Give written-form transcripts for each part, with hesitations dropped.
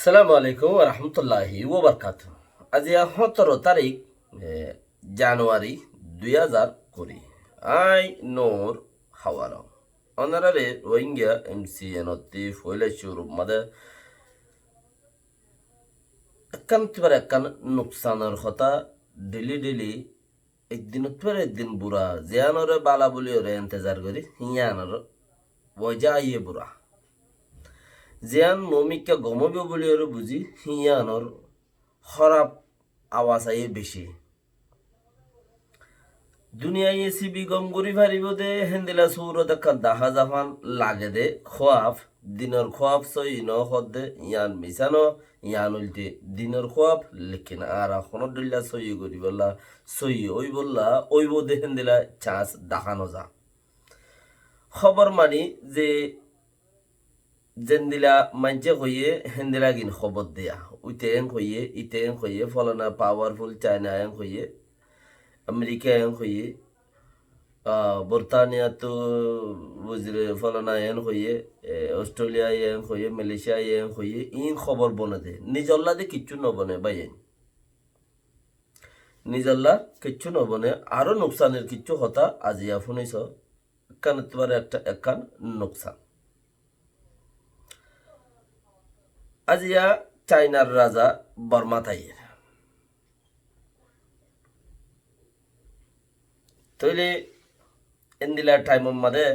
আসসালামু আলাইকুম রহমতুল্লাহি ওবরকাত। আজি 17 তারিখ জানুয়ারি 2020। আই নোর হাওয়ার অনারারে রোহিঙ্গা এমসিএনতি ফয়লে শুরুপ মাদে একান তিবার একান নুকসানের কথা ডেলি একদিন তিবার একদিন বুড়া জিয়ানরে বালা বলি ওরে ইন্তজার করি হিয়ানর বজা ইয়ে বুড়া জিয়ান মমিকা গমবে বলি ওরে বুঝি হিয়ানর খরাপ আওয়াজ আইয়ে বেশি দুনিয়ায় এসি গম গরি ভারিব দে হেন্দিলা সৌর দেখা দাহা জাহান লাগে দে খোয়াফ দিনর খোয়াফ সই ন হদে ইয়ান মিশানো ইয়ান উল্টে দিনর খোয়াফ লেকিন আর এখন দিল্লা সই করি বললা সই ওই বললা ওই বোধে হেন্দিলা চান্স দেখানো যা খবর মানি যে জেন্দিলা মাঞ্চে হইয়ে হেন্দিলা গিন খবর দেয়া উইতে এং হইয়ে ইতে এং হইয়ে ফলনা পাওয়ারফুল চায়না এং হইয়ে আমেরিকা এং হইয়ে বর্তানিয়া তো বুঝলে ফলনা এন হইয়ে অস্ট্রেলিয়া এং হইয়ে মালয়েশিয়া এং হইয়ে ইন খবর বনে দে নিজল্লা দে কিচ্ছু নবনে বাইন নিজল্লা কিচ্ছু নবনে আরো নোকসানের কিচ্ছু হতা আজিয়া শুনিস একান তোমার একটা একান নোকসান আজিয়া চাইনার রাজা বর্মা তাইয়ের তৈলে এন্দিলা টাইম মাদে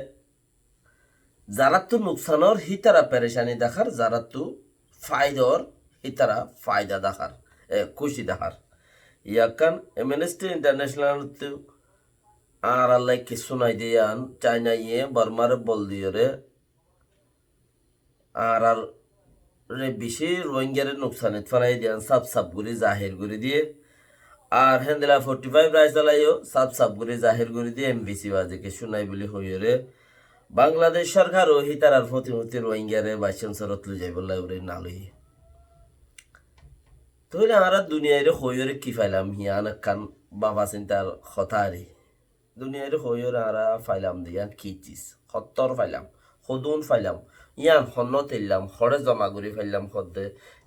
যারা তো নুকসানর হিতারা পেরেশানি দেখার যারা তো ফায়দর হিতারা ফায়দা দেখার খুশি দেখার ইয়াকান এমএনএসটি ইন্টারন্যাশনাল তো আর আল্লাহ কিছু নাই দিয়ান চাইনা ইয়ে বর্মারে বল দিয়ে আর রে বেশি রোহিঙ্গারে নুকসানে ফালাই দিয়ান সাপ করে জাহির করে দিয়ে আর হেন্দিলা 45 রাইস চালাইও সাপ করে জাহির করে দিয়ে এমবিসি বাজেকে শুনাই বলে হইরে বাংলাদেশ সরকার ও হিতারার প্রতিমূর্তি রোহিঙ্গারে বাইশন সরত লই যাই বললা ওরে না লই তাহলে আমরা দুনিয়ায় হইরে কি ফাইলাম হিয়ান কান বাবা চিন্তার হতারি দুনিয়ায় হইরে আমরা ফাইলাম দিয়ান কি চিজ হত্তর ফাইলাম হদুন ফাইলাম ইয়ান হন্ন তেলাম হরে জমা করে ফাইলাম হদে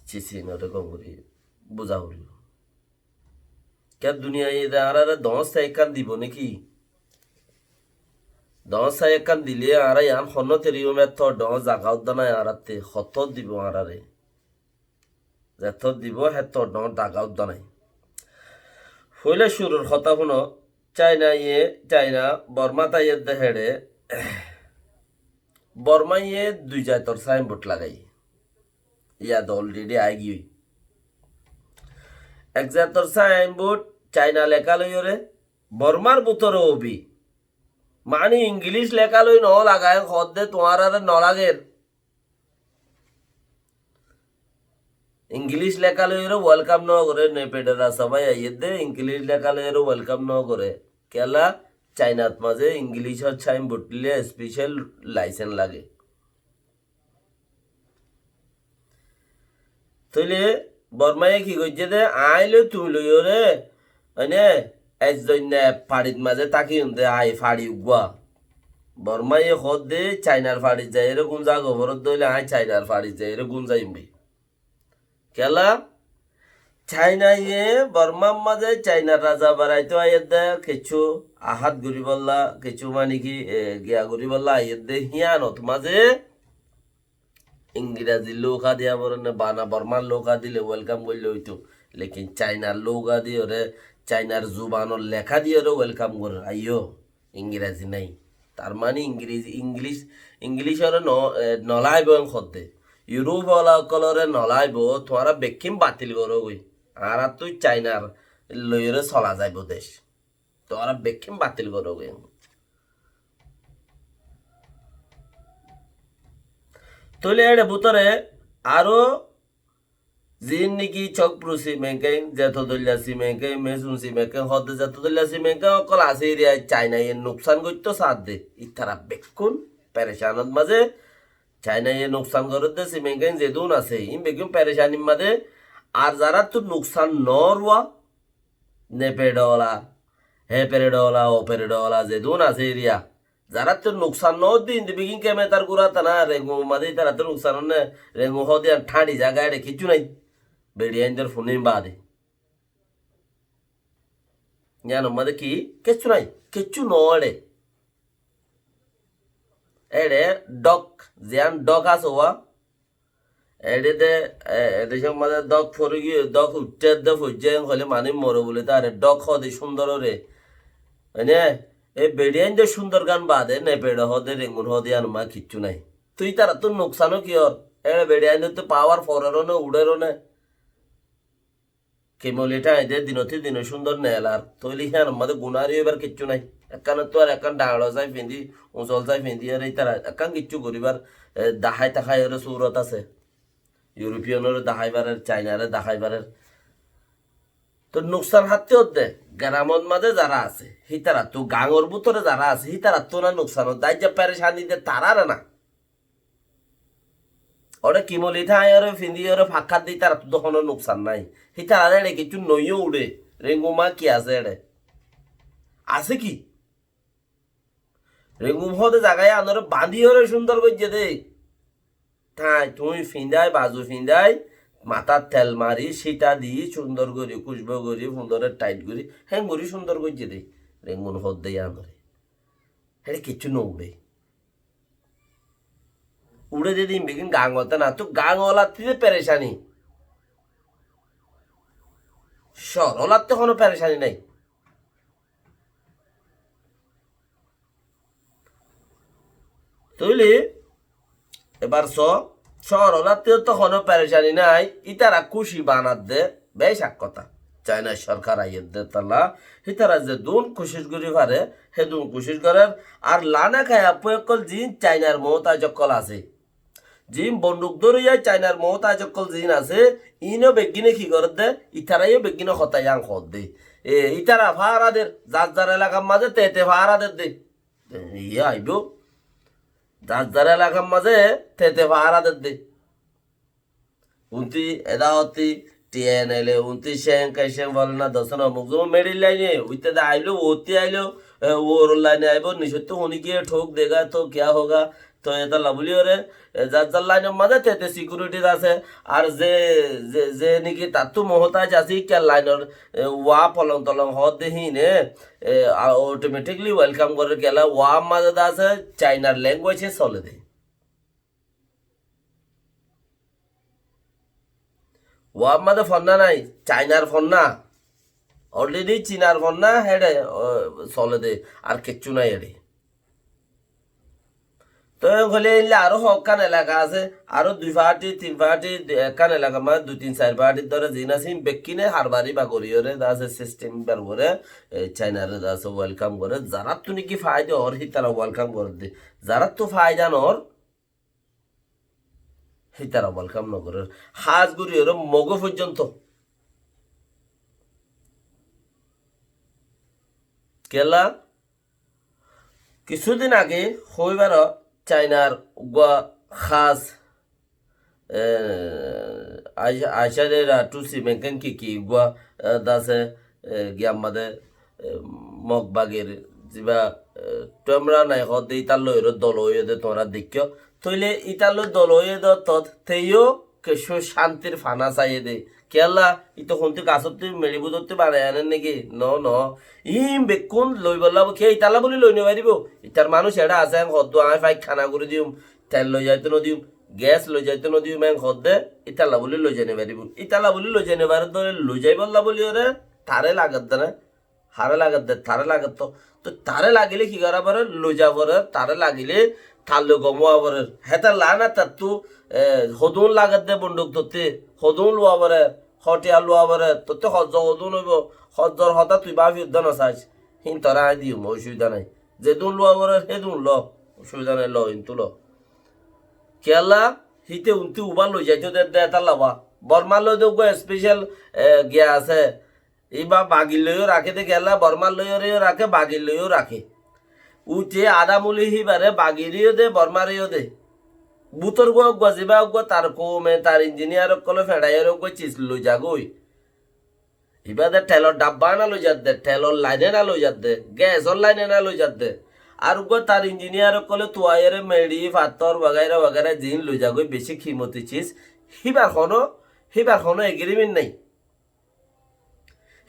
চিচি নরে গঙ্গুরি বুঝা হইল কে দুনিয়ায় আর 10 একান দিব নাকি 10 একান দিলে আর ইয়ান হন্ন তেরিও মেথ 10 জাগা উদ্দানায় আরাতে হত দিব আরারে যেত দিব হেত 10 জাগা উদ্দানায় হইলে শুরুর কথা শুনো চাইনা বর্মা তাইয়ের দেহেড়ে বর্মা ইয়ে 2 জাতর সাইনবোর্ড লাগাই ইয়াদ অলরেডি আইগি এক জাতর সাইনবোর্ড চাইনা লেখা লই রে বর্মার বুতরে ওবি মানে ইংলিশ লেখা লই ন লাগায় হদে তোমার আর ন লাগের ইংলিশ লেখা লই রে ওয়েলকাম ন করে নেপেডেরা সবাই আইয়ে দে ইংলিশ লেখা লই রে ওয়েলকাম ন করে কেলা চাইনাত মাঝে ইংলিশ আর সাইনবোর্ড দিলে স্পেশাল লাইসেন্স লাগে তইলে বর্মায় কি কইছে দে আইলে তুই লইও রে মানে একজন ফাড়ির মাঝে তাকি দে আই ফাড়ি উগুয়া বর্মায় হদ দে চাইনার ফাড়ি যায় এর গুঞ্জা গোবরত দইলে আই চাইনার ফাড়ি যায় এর গুঞ্জাইমবি কেলা চাইনাইয়ে বর্মার মাঝে চাইনার রাজা বাড়াইতো আইয়ের দে কিছু আহাত ঘুরি বললা কিছু মানে কি গিয়া ঘুরি বললা আইয়ের দে হিয়ানত মাঝে ইংরেজি লোকা দিয়া বলে বানা বর্মার লোকা দিলে ওয়েলকাম করলে হইতো লেকিন চাইনার লোকা দিয়ে ওরে চাইনার জুবানোর লেখা দিয়ে ওরে ওয়েলকাম করে আইও ইংরেজি নাই তার মানে ইংলিশ ওরে নলাইব খদ্দে ইউরোপ কলরে নলাইব তোমারা বেকিম বাতিল করো গই আর তুই চাইনার লইরে চলা যাইব দেশ তোরা বেকিম বাতিল করো গই তৈলে এড়ে বুতরে আরো জিন নাকি চক প্রুসি মেঙ্কাই যেত দলিয়া সি মেঙ্কাই মেসুন সি মেঙ্কাই হদে যেত দলিয়া সি মেঙ্কাই অকল আছে এরিয়া চাইনা এর নুকসান করতো সাথ দে ইতারা বেকুন পেরেশানত মাঝে চাইনা এর নুকসান করে দে সি মেঙ্কাই যেদুন আছে ইন বেকুন পেরেশানির মাঝে আর যারা তো নুকসান নরওয়া নেপেডওয়ালা হে পেরেডওয়ালা ও পেরেডওয়ালা যেদুন আছে এরিয়া যারা তো নুকসান ন দিন বিগিন কেমে তার গুড়া তা না রেঙ্গু মাদি তারা তো নুকসান নে রেঙ্গু হদে ঠাঁড়ি জায়গায় রে কিছু নাই বেড়িয়াইন্দের ফোনে বাদে জানো মাদে কি কিচ্ছু নাই কিচ্ছু নড়ে এড়ে ডক জিয়ান ডক আছে ওয়া এড়েতে এদেশের মাঝে ডক ফরে গিয়ে ডক উঠতে দে ফুজে হলে মানে মরে বলে তার ডক হদে সুন্দর রে মানে এই বেড়িয়াইন যে সুন্দর গান বাদে নে বেড়ে হদে রেঙ্গুন হদে আর মা কিচ্ছু নাই তুই তারা তোর নোকসানও কি ওর এড়ে বেড়িয়াইন তো পাওয়ার ফরেরও না উড়েরও না কেমলিটা এদের দিনতে দিন সুন্দর নেলার তৈলি হ্যাঁ আমাদের গুনারি এবার কিচ্ছু নাই একান তো আর একান ডাঙড় চাই ফিন্দি উঁচল চাই ফিন্দি আর এই তারা একান কিচ্ছু করিবার দাহাই তাহাই এর সুরত আছে ইউরোপিয়ানের দাহাইবারের চাইনারে দাহাইবারের তো নুকসান হাতে দে গ্রামত মাঝে যারা আছে হিতারা তো গাঙর ভিতরে যারা আছে হিতারা তো না নুকসান দায় যে পেরেশানি দে তারারে না ওরে কিমলি থাই ওরে ফিন্দি ওরে ফাঁকা দিই তারা তো তখন নুকসান নাই হিতারা রে কিছু নইও উড়ে রেঙ্গুমা কি আছে এড়ে আছে কি রেঙ্গুম হতে জায়গায় আনরে বাঁধি ওরে সুন্দর করছে দে তাই তুমি ফিন্দাই বাজু ফিন্দাই মাথার তেল মারি সেটা দিয়ে সুন্দর করি খুশবো করি সুন্দরের টাইট করি হ্যাঁ করি সুন্দর করছে দে রেঙ্গুন হদ দেয় আনরে হ্যাঁ কিচ্ছু ন উড়ে উড়ে যদি বেগিন গাং হতে না তো গাং ওলাতে পেরেশানি সরলাতে কোনো পেরেশানি নাই তুইলি এবার সরলাতেও তো কোনো পেরেশানি নাই ইতারা খুশি বানাত দে বেশ এক কথা চায়না সরকার আইয়ের দে তালা হিতারা যে দুন খুশিস করি পারে হে দুন খুশিস করার আর লানা খায় আপকল জিন চাইনার মমতা জকল আছে জিম বন্দুক ধরিয়া চাইনার মমতা জকল জিন আছে ইনও বেগিনে কি করে দে ইতারাইও বেগিনে হতাই আং হত দে ইতারা ভাড়াদের যার যার এলাকার মাঝে তেতে ভাড়াদের দে ইয়ে আইব যার যার এলাকার মাঝে তেতে ভাড়াদের দে উনতি এদা হতি টিএন এলে উনতি শেং কাইশেং বলে না দশন অমুক যেমন মেডিল লাইনে উইতে আইলো ওতি আইলো ওর লাইনে আইব নিশ্চয় উনি গিয়ে ঠোক দেগা তো ক্যা হোগা তো এটা লাভলি ওরে যার যার লাইনের মাঝে তেতে সিকিউরিটি আছে আর যে যে যে নাকি তার তো মহতাজ আছে কে লাইনের ওয়া পলং তলং হত দেহি নে অটোমেটিকলি ওয়েলকাম করে গেলা ওয়া মাঝে আছে চাইনার ল্যাঙ্গুয়েজে চলে দেয় ওয়ার মাঝে ফন্না নাই চাইনার ফন্না অলরেডি চীনার ফন্না হেডে চলে দে আর কিচ্ছু নাই এডে তো হলে আরো হকান এলাকা আছে আরো 2 পার্টি 3 পার্টি একান এলাকা মানে 2 3 4 পার্টির ধরে জিন আছে বেকিনে হারবারি বা করিওরে আছে সিস্টেম বার করে চাইনারে আছে ওয়েলকাম করে যারা তো নাকি ফায়দা ওর হিতারা ওয়েলকাম করে দে যারা তো ফায়দা নর হিতারা ওয়েলকাম নগরে হাজ গুরি ওর মগ পর্যন্ত কেলা কিছুদিন আগে হইবার চাইনার খাস আইসারের টুসি মেকেন কি গুয়া দাসে গিয়াম মাদে মগবাগের যা তোমরা নাই হতে ইতাল দল হয়ে দে তোমরা দেখ তইলে ইতাল দল হয়ে দ তেইও কেশো শান্তির ফানা চাইয়ে দে কেলা ইতো হন্তি গাছত মেড়ি বুঝতে পারে আনেন নাকি ন ইম বেকুন লই বললাম খেয়ে ইতালা বলি লই নিয়ে পারিব ইতার মানুষ এটা আছে হদ্দ আয় ফাই খানা করে দিম তেল লই যাইতে নদিম গ্যাস লই যাইতে নদিম হদ্দে ইতালা বলি লই যাই পারিব ইতালা বলি লই যাই পারে ধরে লই যাই বললা বলি ওরে তারে লাগাত দে না হারে লাগাত দে তারে লাগাত তো তারে লাগিলে কি করা পারে লই যাবরে তারে লাগিলে থাললে গমোয়া বরে হেতা লানা তার তু হদুন লাগাত দে বন্দুক তোতে হদুন লোয়া বরে হটিয়া লোয়া বরে তোতে হজ হদুন হইব হজর হতা তুই বাবি উদ্যান আসাইস হিন তোরা আই দিও অসুবিধা নাই যে দুন লোয়া বরে হে দুন ল অসুবিধা নাই ল কিন্তু ল কেলা হিতে উনতি উবার লই যাইতে দে তার লাবা বর্মার লই দেব স্পেশাল গিয়া আছে এইবা বাগির লইও রাখে দে গেলা বর্মার লইও রাখে বাগির লইও রাখে উঠে আদামুলি হিবারে বাগিরিও দে বর্মারিও দে বুতর গো জিবা গো তার কোমে তার ইঞ্জিনিয়ার কলে ফেড়াইয়ের গো চিস লই যাগই ইবাদে টেলর ডাব্বা না লই যাত দে টেলর লাইনে না লই যাত দে গ্যাসর লাইনে না লই যাত দে আর গো তার ইঞ্জিনিয়ার কলে তোয়াইরে মেডি পাথর বগাইরা বগাইরা জিন লই যাগই বেশি খিমতি চিজ হিবার কোনো এগ্রিমেন্ট নাই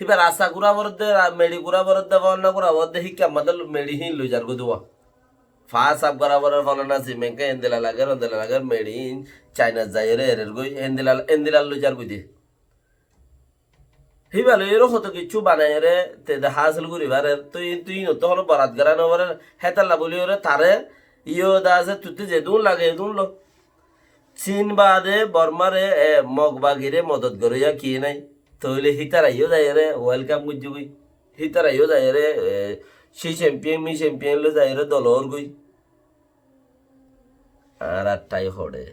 হিবার আশা গুড়া বরদে মেডি গুড়া বরদে বর্ণনা গুড়া বরদে হিকা মাদল মেডি হিন লই যার গো দুয়া ফাস আপ করা বরার ফলনা সিমেন্টে এন্দিলা লাগে মেডি ইন চাইনা যাইরে এর গই এন্দিলা লই যার গই দি হিবাল এরো কত কিছু বানায় রে তে হাসিল করিবার তুই নত হলো বরাত গরা নবর হেতাল্লা বলি ওরে তারে ইয়ো দাসে তুতে যেদুন লাগে এদুন লো চীন বাদে বর্মারে মগবাগিরে মদত করিয়া কি নাই তইলে হিতারাইও যায় রে ওয়েলকাম করছি গই হিতারাইও যায় রে সি চ্যাম্পিয়ন মি চ্যাম্পিয়ন লো যায় রে দলর গই আর আটটাই হড়ে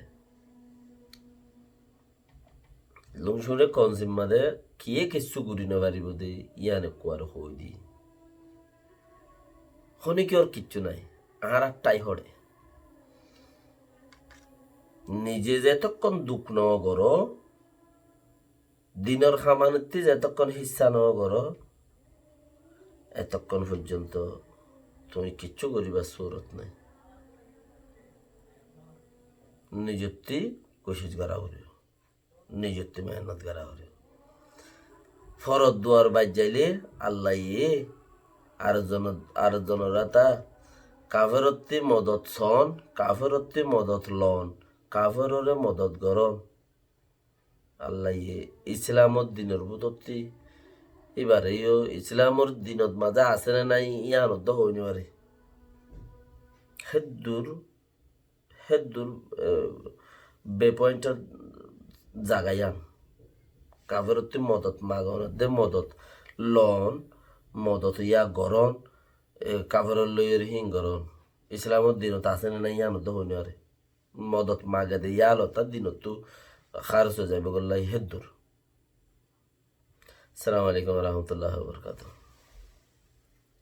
লংশুরে কনজিম মাদে কিয়ে কিছু করি না পারিব দে ইয়ানে কুয়ার হই দি হনে কি ওর কিচ্ছু নাই আর আটটাই হড়ে নিজে যেতক্ষণ দুঃখ ন কর দিনের খামানতি যেতক্ষণ হিস্সা ন কর এতক্ষণ পর্যন্ত তুমি কিচ্ছু করিবার সুরত নাই নিজত্তি কোশিশ করা করিও নিজত্তি মেহনত করা করিও ফরত দুয়ার বাজ যাইলে আল্লাহ আর জনরা তা কাফেরত্তি মদত সন কাফেরত্তি মদত লন কাফেররে মদত গরম আল্লাহ ইসলামর দিনের বুতত্তি এবারে ইসলামর দিনত মাজা আছে না নাই ইয়ানত হইনি পারে হেদ্দুর বে পয়েন্টের জাগাইয়ান কাফেরত্তি মদত মাগনতে মদত লন মদত ইয়া গরম কাফেরর লইয়ের হিং গরম ইসলামর দিনত আছে না নাই ইয়ানত হইনি পারে মদত মাগে দে ইয়ালতা দিনত খারচ হয়ে যাবে গল্লাই হেদ্দুর। আসসালামু আলাইকুম রহমতুল্লাহ বরকাতুহ।